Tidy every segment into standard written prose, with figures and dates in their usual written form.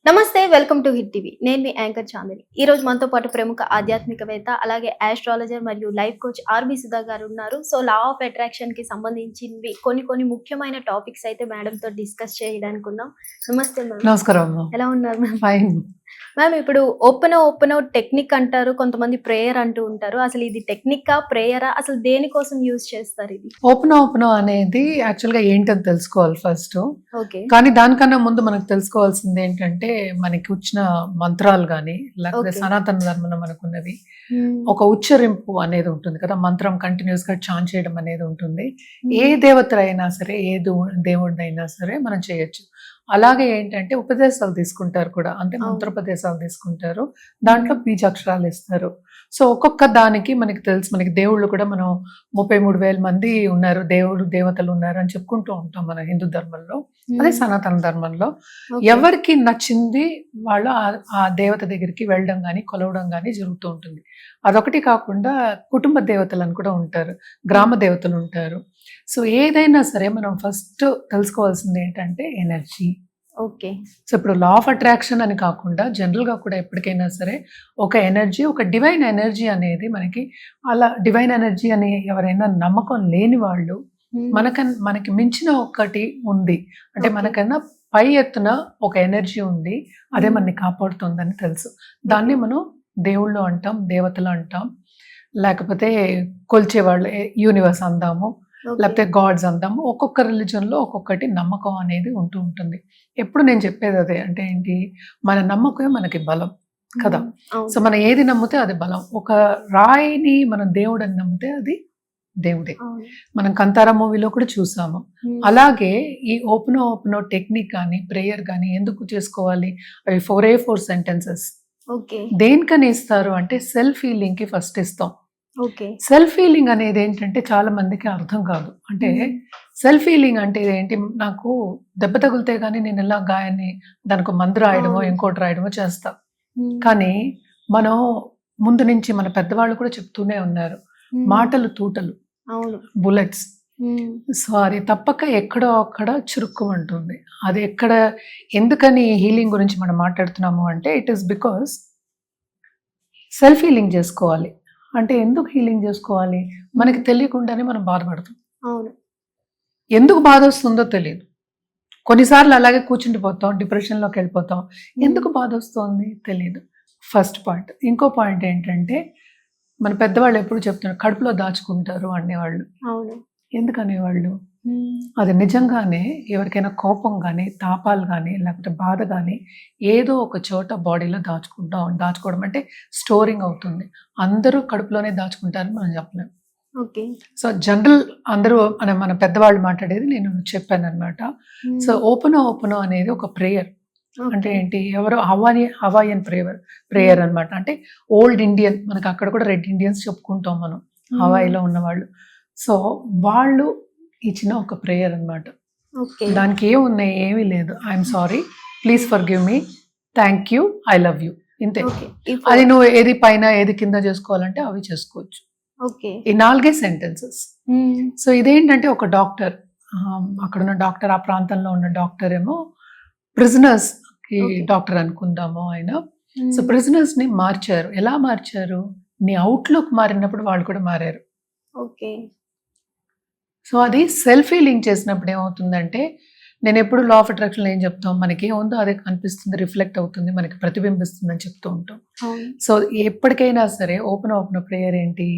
నమస్తే welcome to hit TV. నేను మీ anchor Chandini. ఈ రోజు మనతో పాటు ప్రముఖ ఆధ్యాత్మికవేత్త అలాగే ఆస్ట్రాలజర్ మరియు లైఫ్ కోచ్ ఆర్బి సుధా గారు ఉన్నారు. సో లా ఆఫ్ అట్రాక్షన్ కి సంబంధించినవి కొన్ని ముఖ్యమైన టాపిక్స్ అయితే మేడం తో డిస్కస్ చేయడానికి ఉన్నాం. నమస్తే మ్యామ్. నమస్కారం. ఎలా ఉన్నారు మ్యామ్? ఫైన్. మ్యామ్, ఇప్పుడు ఓపెన్ టెక్నిక్ అంటారు, కొంతమంది ప్రేయర్ అంటూ ఉంటారు. అసలు ఇది టెక్నికా ప్రేయరా? అసలు దేనికోసం యూజ్ చేస్తారు ఇది? ఓపెన్ అనేది యాక్చువల్ గా ఏంటని తెలుసుకోవాలి ఫస్ట్. ఓకే. కానీ దానికన్నా ముందు మనకు తెలుసుకోవాల్సింది ఏంటంటే మనకి వచ్చిన మంత్రాలు కానీ లేకపోతే Okay. సనాతన ధర్మంలో మనకున్నవి ఒక ఉచ్చరింపు అనేది ఉంటుంది కదా, మంత్రం కంటిన్యూస్ గా చాన్ చేయడం అనేది ఉంటుంది. ఏ దేవత అయినా సరే, ఏ దేవుడినైనా సరే మనం చేయొచ్చు. అలాగే ఏంటంటే ఉపదేశాలు తీసుకుంటారు కూడా, అంటే అవును. మంత్రోపదేశాలు తీసుకుంటారు, దాంట్లో బీజాక్షరాలు ఇస్తారు. సో ఒక్కొక్క దానికి మనకి తెలుసు, మనకి దేవుళ్ళు కూడా మనం 33,000 మంది ఉన్నారు, దేవతలు ఉన్నారు అని చెప్పుకుంటూ ఉంటాం మన హిందూ ధర్మంలో, అదే సనాతన ధర్మంలో. Okay. ఎవరికి నచ్చింది వాళ్ళు ఆ దేవత దగ్గరికి వెళ్ళడం కానీ కొలవడం కానీ జరుగుతూ ఉంటుంది. అదొకటి కాకుండా కుటుంబ దేవతలు అని కూడా ఉంటారు, గ్రామ దేవతలు ఉంటారు. సో ఏదైనా సరే మనం ఫస్ట్ తెలుసుకోవాల్సింది ఏంటంటే ఎనర్జీ. ఓకే. సో ఇప్పుడు లా ఆఫ్ అట్రాక్షన్ అని కాకుండా జనరల్గా కూడా ఎప్పటికైనా సరే ఒక ఎనర్జీ, ఒక డివైన్ ఎనర్జీ అనేది మనకి, అలా డివైన్ ఎనర్జీ అని ఎవరైనా నమ్మకం లేని వాళ్ళు మనకి మించిన ఒకటి ఉంది అంటే Okay. మనకన్నా పై ఎత్తున ఒక ఎనర్జీ ఉంది, అదే మనని కాపాడుతుందని తెలుసు. దాన్ని మనం దేవుళ్ళు అంటాం, దేవతలు అంటాం, లేకపోతే కొలిచేవాళ్ళు యూనివర్స్ అందాము, Okay. లేకపోతే గాడ్స్ అందాము. ఒక్కొక్క రిలీజన్లో ఒక్కొక్కటి నమ్మకం అనేది ఉంటూ ఉంటుంది. ఎప్పుడు నేను చెప్పేది అదే, అంటే ఏంటి, మన నమ్మకమే మనకి బలం కదా. అవును. సో మనం ఏది నమ్మితే అది బలం. ఒక రాయిని మనం దేవుడు అని నమ్మితే అది దేవుడే. అవును. మనం కంతారా మూవీలో కూడా చూసాము. అలాగే ఈ ఓపెన్ టెక్నిక్ కానీ ప్రేయర్ కానీ ఎందుకు చేసుకోవాలి, అవి 4 సెంటెన్సెస్ ఓకే. దేనికని ఇస్తారు అంటే సెల్ఫ్ హీలింగ్ కి ఫస్ట్ ఇస్తాం. ఓకే. సెల్ఫ్ హీలింగ్ అనేది ఏంటంటే చాలా మందికి అర్థం కాదు. అంటే సెల్ఫ్ హీలింగ్ అంటే ఏంటి, నాకు దెబ్బ తగిలితే గానీ నేను ఎలా గాయాన్ని దానికి మందు రాయడమో అవును. ఇంకోటి రాయడమో చేస్తా. కానీ మనం ముందు నుంచి మన పెద్దవాళ్ళు కూడా చెప్తూనే ఉన్నారు, మాటలు తూటలు, అవును. బుల్లెట్స్. సో అది తప్పక ఎక్కడో అక్కడ చురుక్కుమంటుంది. అది ఎక్కడ, ఎందుకని హీలింగ్ గురించి మనం మాట్లాడుతున్నాము అంటే it is because self healing చేసుకోవాలి. అంటే ఎందుకు హీలింగ్ చేసుకోవాలి, మనకి తెలియకుండానే మనం బాధపడతాం. అవును. ఎందుకు బాధ వస్తుందో తెలియదు. కొన్నిసార్లు అలాగే కూర్చుండిపోతాం, డిప్రెషన్లోకి వెళ్ళిపోతాం. ఎందుకు బాధ వస్తుంది తెలియదు. First point. ఇంకో పాయింట్ ఏంటంటే మన పెద్దవాళ్ళు ఎప్పుడు చెప్తున్నారు, కడుపులో దాచుకుంటారు అనేవాళ్ళు. అవును. ఎందుకు అనేవాళ్ళు, అది నిజంగానే ఎవరికైనా కోపం కానీ తాపాలు కానీ లేకపోతే బాధ కానీ ఏదో ఒక చోట బాడీలో దాచుకోవడం అంటే స్టోరింగ్ అవుతుంది. అందరూ కడుపులోనే దాచుకుంటారని మనం చెప్పలేం. ఓకే. సో జనరల్ అందరూ మన పెద్దవాళ్ళు మాట్లాడేది నేను చెప్పాను అనమాట. సో ఓపెన్ అనేది ఒక ప్రేయర్. అంటే ఏంటి, ఎవరో హవాయియన్ ప్రేయర్ అన్నమాట. అంటే ఓల్డ్ ఇండియన్, మనకి అక్కడ కూడా రెడ్ ఇండియన్స్ చెప్పుకుంటాం మనం, హవాయిలో ఉన్నవాళ్ళు. సో వాళ్ళు ఇచ్చిన ఒక ప్రేయర్ అన్నమాట. ఓకే. దానికి ఏమున్నాయి, ఏమీ లేదు. I'm sorry, please for give me, thank you, I love you, ఇంతే. ఓకే. అది నువ్వు ఏది పైన ఏది కింద చేసుకోవాలంటే అవి చేసుకోవచ్చు. ఓకే. ఈ 4 సెంటెన్సెస్. సో ఇదేంటంటే ఒక డాక్టర్, అక్కడున్న డాక్టర్, ఆ ప్రాంతంలో ఉన్న డాక్టర్ ఏమో ప్రిజనర్స్ కి Okay. డాక్టర్ అనుకుందాము ఆయన. సో ప్రిజనర్స్ ని మార్చారు. ఎలా మార్చారు, నీ అవుట్లుక్ మారినప్పుడు వాళ్ళు కూడా మారారు. ఓకే. సో అది సెల్ఫ్ హీలింగ్ చేసినప్పుడు ఏమవుతుందంటే, నేను ఎప్పుడు లా ఆఫ్ అట్రాక్షన్ ఏం చెప్తాం, మనకి ఏముందో అదే కనిపిస్తుంది, రిఫ్లెక్ట్ అవుతుంది, మనకి ప్రతిబింబిస్తుంది అని చెప్తూ ఉంటాం. అవును. సో ఎప్పటికైనా సరే ఓపెన్ ప్రేయర్ ఏంటి,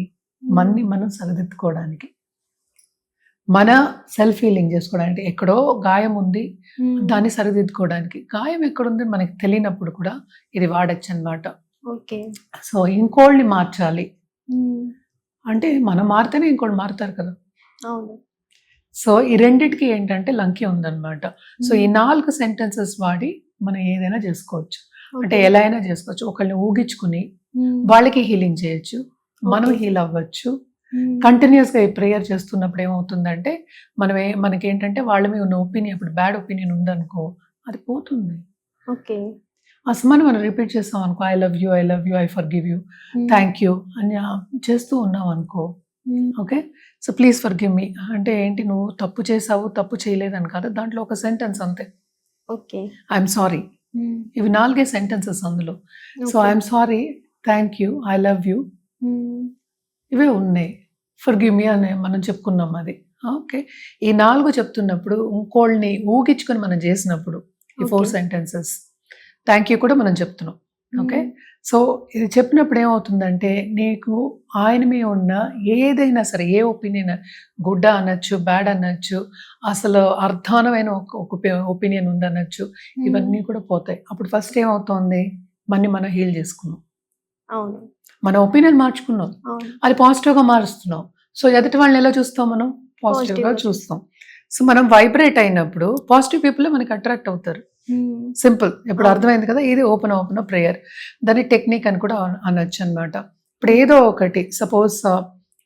మనని మనం సరిదిద్దుకోవడానికి, మన సెల్ఫ్ హీలింగ్ చేసుకోవడానికి. ఎక్కడో గాయం ఉంది, దాన్ని సరిదిద్దుకోవడానికి. గాయం ఎక్కడుంది మనకి తెలియనప్పుడు కూడా ఇది వాడచ్చు అన్నమాట. ఓకే. సో ఇంకోళ్ళని మార్చాలి అంటే మనం మారితేనే ఇంకోళ్ళు మారుతారు కదా. అవును. సో ఈ రెండిటికి ఏంటంటే లంకి ఉందన్నమాట. సో ఈ 4 సెంటెన్సెస్ వాడి మనం ఏదైనా చేసుకోవచ్చు. అంటే ఎలా అయినా చేసుకోవచ్చు. ఒకళ్ళని ఊగించుకుని వాళ్ళకి హీలింగ్ చేయొచ్చు, మనం Okay. హీల్ అవ్వచ్చు. కంటిన్యూస్గా ఈ ప్రేయర్ చేస్తున్నప్పుడు ఏమవుతుందంటే మనకి ఏంటంటే వాళ్ళ మీద ఉన్న ఒపీనియన్, ఇప్పుడు బ్యాడ్ ఒపీనియన్ ఉందనుకో అది పోతుంది. ఓకే. అసలు మనం రిపీట్ చేస్తాం అనుకో, I love you, I for give you, thank you అని చేస్తూ ఉన్నాం అనుకో. Okay. So please for give me అంటే ఏంటి, నువ్వు తప్పు చేసావు, తప్పు చేయలేదని కాదు, దాంట్లో ఒక సెంటెన్స్ అంతే. ఓకే. ఐఎమ్ సారీ, ఇవి 4 సెంటెన్సెస్ అందులో. So I'm sorry, thank you, I love you, ఇవే ఉన్నాయి. ఫర్గివ్ మీ అని మనం చెప్పుకున్నాం అది. ఓకే, ఈ 4 చెప్తున్నప్పుడు ఇంకోళ్ళని ఊగించుకొని మనం చేసినప్పుడు ఈ 4 Okay. సెంటెన్సెస్, థ్యాంక్ యూ కూడా మనం చెప్తున్నాం. ఓకే, సో ఇది చెప్పినప్పుడు ఏమవుతుందంటే నీకు ఆయన మీద ఉన్న ఏదైనా సరే, ఏ ఒపీనియన్, గుడ్ అనొచ్చు, బ్యాడ్ అనొచ్చు, అసలు అర్థానమైన ఒక ఒపీనియన్ ఉందనొచ్చు, ఇవన్నీ కూడా పోతాయి. అప్పుడు ఫస్ట్ ఏమవుతుంది, మనం హీల్ చేసుకున్నాం, అవును మన ఒపీనియన్ మార్చుకున్నాం, అవును అది పాజిటివ్గా మారుస్తున్నాం. సో ఎదుటి వాళ్ళని ఎలా చూస్తాం, మనం పాజిటివ్గా Positive. చూస్తాం. సో మనం వైబ్రేట్ అయినప్పుడు పాజిటివ్ పీపుల్ మనకి అట్రాక్ట్ అవుతారు. సింపుల్. ఇప్పుడు అవును. అర్థమైంది కదా, ఇది ఓపెన్ ప్రేయర్. దాన్ని టెక్నిక్ అని కూడా అనొచ్చు అనమాట. ఇప్పుడు ఏదో ఒకటి సపోజ్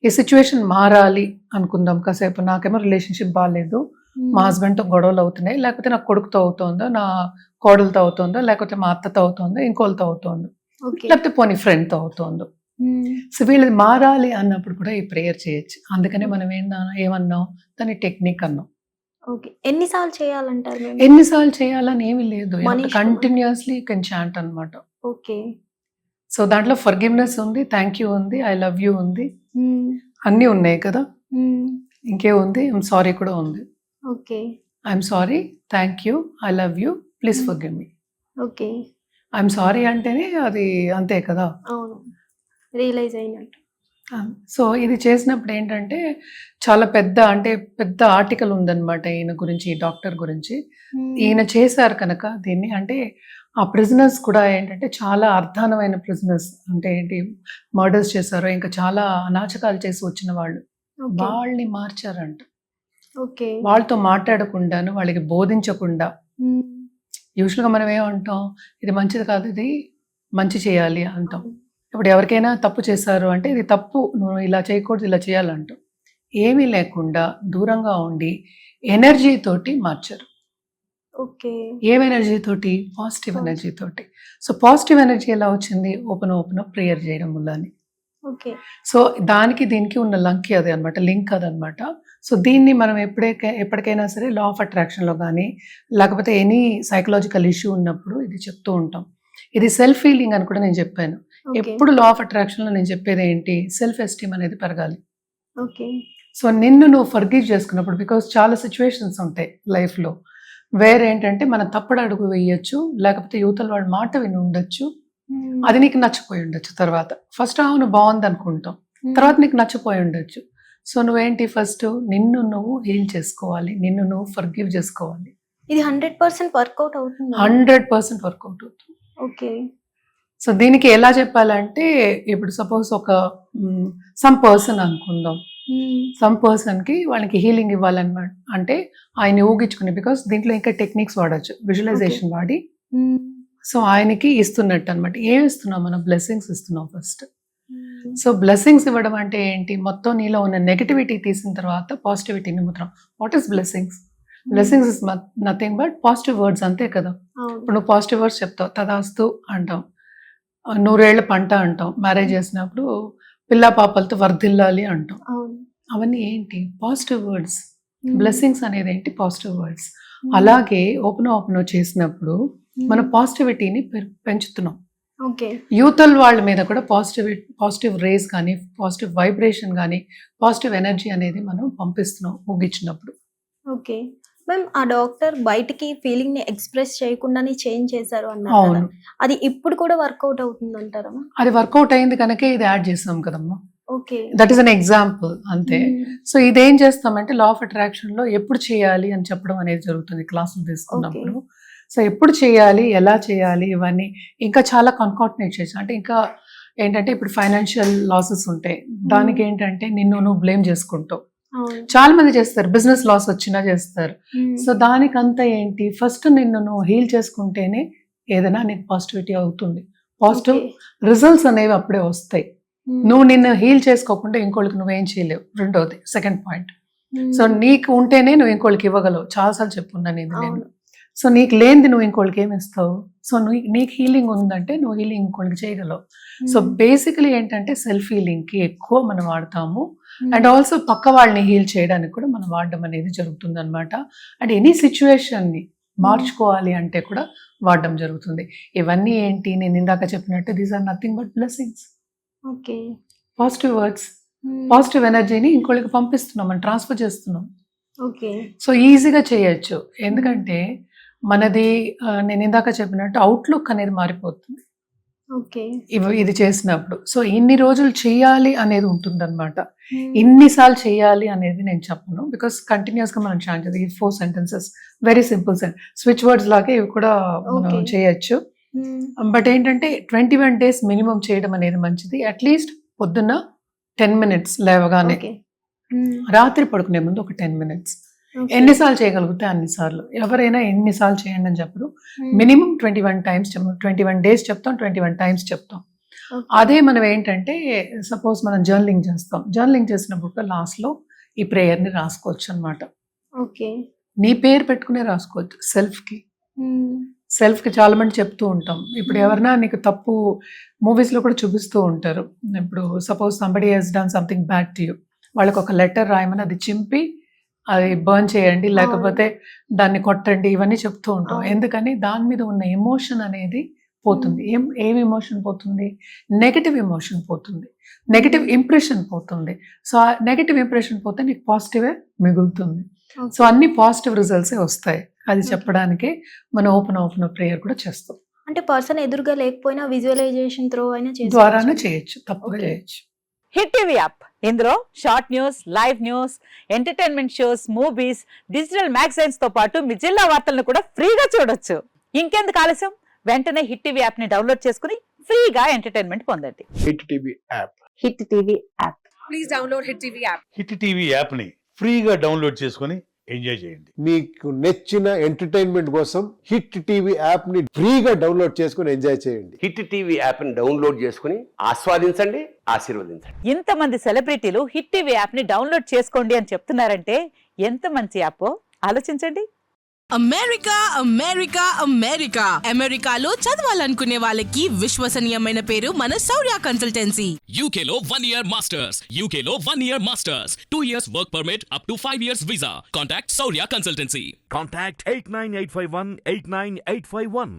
ఈ సిచ్యువేషన్ మారాలి అనుకుందాం, కాసేపు నాకేమో రిలేషన్షిప్ బాగాలేదు, మా హస్బెండ్తో గొడవలు అవుతున్నాయి, లేకపోతే నా కొడుకుతో అవుతుందో, నా కోడలతో అవుతుందో, లేకపోతే మా అత్తతో అవుతుందో, ఇంకోళ్ళతో అవుతుందో, ఓకే లేకపోతే పోనీ ఫ్రెండ్తో అవుతుందో. సో వీళ్ళది మారాలి అన్నప్పుడు కూడా ఈ ప్రేయర్ చేయొచ్చు. అందుకనే మనం ఏమన్నాం, దాన్ని టెక్నిక్ అన్నాం. ఓకే ఎన్నిసార్లు చేయాలంటారు మేము? ఎన్నిసార్లు చేయాలని ఏమీ లేదు, మన ఇష్టం. కంటిన్యూస్లీ కెన్ చాంట్ అనమాట. ఓకే సో దాంట్లో ఫర్గివ్నెస్ ఉంది, థ్యాంక్ యూ ఉంది, ఐ లవ్ యూ ఉంది, అన్నీ ఉన్నాయి కదా. ఇంకే ఉంది, ఐఎమ్ సారీ కూడా ఉంది. Okay I'm sorry, thank you, I love you, please forgive me. Okay I'm sorry అంటేనే అది అంతే కదా. అవును రియలైజ్ అయినట్టు. సో ఇది చేసినప్పుడు ఏంటంటే చాలా పెద్ద ఆర్టికల్ ఉందన్నమాట ఈయన గురించి, ఈ డాక్టర్ గురించి. ఈయన చేశారు కనుక దీన్ని, అంటే ఆ ప్రిజనర్స్ కూడా ఏంటంటే చాలా అర్థానమైన ప్రిజనర్స్, అంటే ఏంటి, మర్డర్స్ చేశారు, ఇంకా చాలా అనాచకాలు చేసి వచ్చిన వాళ్ళు, ఓకే వాళ్ళని మార్చారంట. ఓకే వాళ్ళతో మాట్లాడకుండాను, వాళ్ళకి బోధించకుండా. యూజువల్గా మనం ఏమంటాం, ఇది మంచిది కాదు, ఇది మంచి చేయాలి అంటాం. ఇప్పుడు ఎవరికైనా తప్పు చేశారు అంటే ఇది తప్పు, నువ్వు ఇలా చేయకూడదు, ఇలా చేయాలంటాం. ఏమీ లేకుండా దూరంగా ఉండి ఎనర్జీ తోటి మార్చారు. ఓకే ఏం ఎనర్జీ తోటి? పాజిటివ్ ఎనర్జీ తోటి. సో పాజిటివ్ ఎనర్జీ ఎలా వచ్చింది? ఓపెన్ ప్రేయర్ చేయడం వల్లని. ఓకే సో దీనికి ఉన్న లింక్ అది అనమాట, లింక్ అదనమాట. సో దీన్ని మనం ఎప్పటికైనా సరే లా ఆఫ్ అట్రాక్షన్లో కానీ, లేకపోతే ఎనీ సైకలాజికల్ ఇష్యూ ఉన్నప్పుడు ఇది చెప్తూ ఉంటాం. ఇది సెల్ఫ్ హీలింగ్ అని కూడా నేను చెప్పాను. ఎప్పుడు లా ఆఫ్ అట్రాక్షన్లో నేను చెప్పేది ఏంటి, సెల్ఫ్ ఎస్టీమ్ అనేది పెరగాలి. ఓకే సో నిన్ను నువ్వు ఫర్గివ్ చేసుకున్నప్పుడు, బికాస్ చాలా సిచ్యువేషన్స్ ఉంటాయి లైఫ్లో వేరేంటంటే మనం తప్పుడు అడుగు వేయచ్చు, లేకపోతే యువతల వాళ్ళ మాట విని ఉండొచ్చు, అది నీకు నచ్చపోయి ఉండొచ్చు. తర్వాత ఫస్ట్ అవును బాగుంది అనుకుంటాం, తర్వాత నీకు నచ్చపోయి ఉండొచ్చు. సో నువ్వేంటి, ఫస్ట్ నిన్ను నువ్వు హీల్ చేసుకోవాలి, నిన్ను నువ్వు ఫర్గివ్ చేసుకోవాలి. ఇది 100% వర్కౌట్ అవుతుంది. 100% వర్కౌట్ అవుతుంది. ఓకే సో దీనికి ఎలా చెప్పాలంటే, ఇప్పుడు సపోజ్ ఒక సమ్ పర్సన్ అనుకుందాం, సమ్ పర్సన్కి వాళ్ళకి హీలింగ్ ఇవ్వాలన్నమాట, అంటే ఆయన ఊగించుకుని, బికాస్ దీంట్లో ఇంకా టెక్నిక్స్ వాడచ్చు, విజువలైజేషన్ వాడి. సో ఆయనకి ఇస్తున్నట్టు అనమాట. ఏం ఇస్తున్నాం మనం? బ్లెస్సింగ్స్ ఇస్తున్నాం ఫస్ట్. సో బ్లెస్సింగ్స్ ఇవ్వడం అంటే ఏంటి, మొత్తం నీలో ఉన్న నెగటివిటీ తీసిన తర్వాత పాజిటివిటీ నింపుతున్నాం. What is blessings? Blessings is nothing but positive words, అంతే కదా. ఇప్పుడు నువ్వు పాజిటివ్ వర్డ్స్ చెప్తావు, తదాస్తు అంటాం, 100 ఏళ్ల పంట అంటాం, మ్యారేజ్ చేసినప్పుడు పిల్ల పాపలతో వర్ధిల్లాలి అంటాం. అవన్నీ ఏంటి? Positive words. బ్లెస్సింగ్స్ అనేది ఏంటి? Positive words. అలాగే ఓపెన్ చేసినప్పుడు మన పాజిటివిటీని పెంచుతున్నాం. యూతల్ వాళ్ళ మీద కూడా పాజిటివ్ రేస్ కానీ, పాజిటివ్ వైబ్రేషన్ కానీ, పాజిటివ్ ఎనర్జీ అనేది మనం పంపిస్తున్నాం ఊగించినప్పుడు. ఓకే మ్యామ్, ఆ డాక్టర్ బయటికి ఫీలింగ్ ని ఎక్స్ప్రెస్ చేయకుండానే చేంజ్ చేశారు అన్నారు. అవును, అది ఇప్పుడు కూడా వర్కౌట్ అవుతుంది అంటారా? అది వర్కౌట్ అయింది కనుక ఇది యాడ్ చేస్తాం కదమ్మా. Okay that is an example అంతే. సో ఇదేం చేస్తామంటే లా ఆఫ్ అట్రాక్షన్ లో ఎప్పుడు చేయాలి అని చెప్పడం అనేది జరుగుతుంది క్లాసులు తీసుకున్నప్పుడు. సో ఎప్పుడు చేయాలి, ఎలా చేయాలి, ఇవన్నీ ఇంకా చాలా కన్కార్డినేట్ చేసి, అంటే ఇంకా ఏంటంటే ఇప్పుడు ఫైనాన్షియల్ లాసెస్ ఉంటాయి, దానికి ఏంటంటే నిన్ను నువ్వు బ్లేమ్ చేసుకుంటావు. చాలా మంది చేస్తారు, బిజినెస్ లాస్ వచ్చినా చేస్తారు. సో దానికంతా ఏంటి, ఫస్ట్ నిన్ను నువ్వు హీల్ చేసుకుంటేనే ఏదైనా నీకు పాజిటివిటీ అవుతుంది, పాజిటివ్ రిజల్ట్స్ అనేవి అప్పుడే వస్తాయి. నువ్వు నిన్ను హీల్ చేసుకోకుండా ఇంకోళ్ళకి నువ్వేం చేయలేవు. రెండోది, సెకండ్ పాయింట్. సో నీకు ఉంటేనే నువ్వు ఇంకోళ్ళకి ఇవ్వగలవు. చాలాసార్లు చెప్పున్నాను ఇది నేను. సో నీకు లేనిది నువ్వు ఇంకోళ్ళకి ఏమి ఇస్తావు? సో నీకు హీలింగ్ ఉందంటే నువ్వు హీలింగ్ ఇంకోళ్ళకి చేయగలవు. సో బేసికలీ ఏంటంటే సెల్ఫ్ హీలింగ్కి ఎక్కువ మనం వాడతాము, అండ్ ఆల్సో పక్క వాళ్ళని హీల్ చేయడానికి కూడా మనం వాడడం అనేది జరుగుతుంది అనమాట. అండ్ ఎనీ సిచ్యువేషన్ని మార్చుకోవాలి అంటే కూడా వాడడం జరుగుతుంది. ఇవన్నీ ఏంటి, నేను ఇందాక చెప్పినట్టు these are nothing but blessings. Okay. Positive words, positive ఎనర్జీని ఇంకోళ్ళకి పంపిస్తున్నాం, మనం ట్రాన్స్ఫర్ చేస్తున్నాం. ఓకే. సో ఈజీగా చేయొచ్చు. ఎందుకంటే మనది నేను ఇందాక చెప్పినట్టు అవుట్లుక్ అనేది మారిపోతుంది ఓకే. ఇది చేసినప్పుడు. సో ఇన్ని రోజులు చేయాలి అనేది ఉంటుందన్నమాట. ఇన్నిసార్లు చేయాలి అనేది నేను చెప్పను, బికాస్ కంటిన్యూస్గా మనం ఛాన్స్ చేయాలి. ఈ 4 sentences very simple switch words లాగే ఇవి కూడా మనం Okay. చేయొచ్చు. బట్ ఏంటంటే 21 days మినిమం చేయడం అనేది మంచిది. అట్లీస్ట్ పొద్దున్న 10 minutes లేవగానే, ఓకే. రాత్రి పడుకునే ముందు ఒక 10 minutes. ఎన్నిసార్లు చేయగలిగితే అన్నిసార్లు. ఎవరైనా ఎన్నిసార్లు చేయండి అని చెప్పరు. మినిమం 21 times 21 days చెప్తాం, 21 times చెప్తాం. అదే మనం ఏంటంటే సపోజ్ మనం జర్నలింగ్ చేస్తాం, జర్నలింగ్ చేసినప్పుడు లాస్ట్లో ఈ ప్రేయర్ని రాసుకోవచ్చు అనమాట. ఓకే. నీ పేరు పెట్టుకునే రాసుకోవచ్చు. సెల్ఫ్కి చాలా మంది చెప్తూ ఉంటాం. ఇప్పుడు ఎవరైనా నీకు తప్పు మూవీస్లో కూడా చూపిస్తూ ఉంటారు. ఇప్పుడు suppose somebody he's done something bad to you, వాళ్ళకి ఒక లెటర్ రాయమని అది చింపి అది బర్న్ చేయండి, లేకపోతే దాన్ని కొట్టండి, ఇవన్నీ చెప్తూ ఉంటాం. అవును. ఎందుకని దాని మీద ఉన్న ఎమోషన్ అనేది పోతుంది. ఏం ఎమోషన్ పోతుంది? నెగటివ్ ఎమోషన్ పోతుంది, నెగటివ్ ఇంప్రెషన్ పోతుంది. సో ఆ నెగటివ్ ఇంప్రెషన్ పోతే నీకు పాజిటివే మిగులుతుంది. సో అన్ని పాజిటివ్ రిజల్ట్సే వస్తాయి. అది చెప్పడానికి మనం ఓపెన్ ప్రేయర్ కూడా చేస్తాం. అంటే పర్సన్ ఎదురుగా లేకపోయినా విజువలైజేషన్ త్రో అయినా ద్వారానే చేయొచ్చు, తప్పుగా Okay. చేయొచ్చు. హిట్ టీవీ యాప్, ఇందులో short news, live news, entertainment shows, movies, digital magazines తో పాటు మీ జిల్లా వార్తలను కూడా ఫ్రీగా చూడొచ్చు. ఇంకెందుకు ఆలస్యం, వెంటనే హిట్ టీవీ యాప్ ని డౌన్లోడ్ చేసుకుని ఫ్రీగా ఎంటర్టైన్మెంట్ పొందండి. Hit TV app. Hit TV app. Hit TV యాప్ని ఫ్రీగా డౌన్లోడ్ చేసుకొని ఎంజాయ్ చేయండి. మీకు నచ్చిన ఎంటర్టైన్మెంట్ కోసం హిట్ టీవీ యాప్ ని ఫ్రీగా డౌన్లోడ్ చేసుకుని ఎంజాయ్ చేయండి. హిట్ టీవీ యాప్ని డౌన్లోడ్ చేసుకుని ఆస్వాదించండి, ఆశీర్వదించండి. ఇంతమంది సెలబ్రిటీలు హిట్ టీవీ యాప్ ని డౌన్లోడ్ చేసుకోండి అని చెప్తున్నారంటే ఎంత మంచి యాప్ ఆలోచించండి. అమెరికా అమెరికా అమెరికా అమెరికాలో చదవాలనుకునే వాళ్ళకి విశ్వసనీయమైన పేరు మన శౌర్య consultancy. UK Law 1 Year Masters. UK Law 1 Year Masters. 2 years work permit up to 5 years visa. Contact Saurya Consultancy. Contact 89851 89851.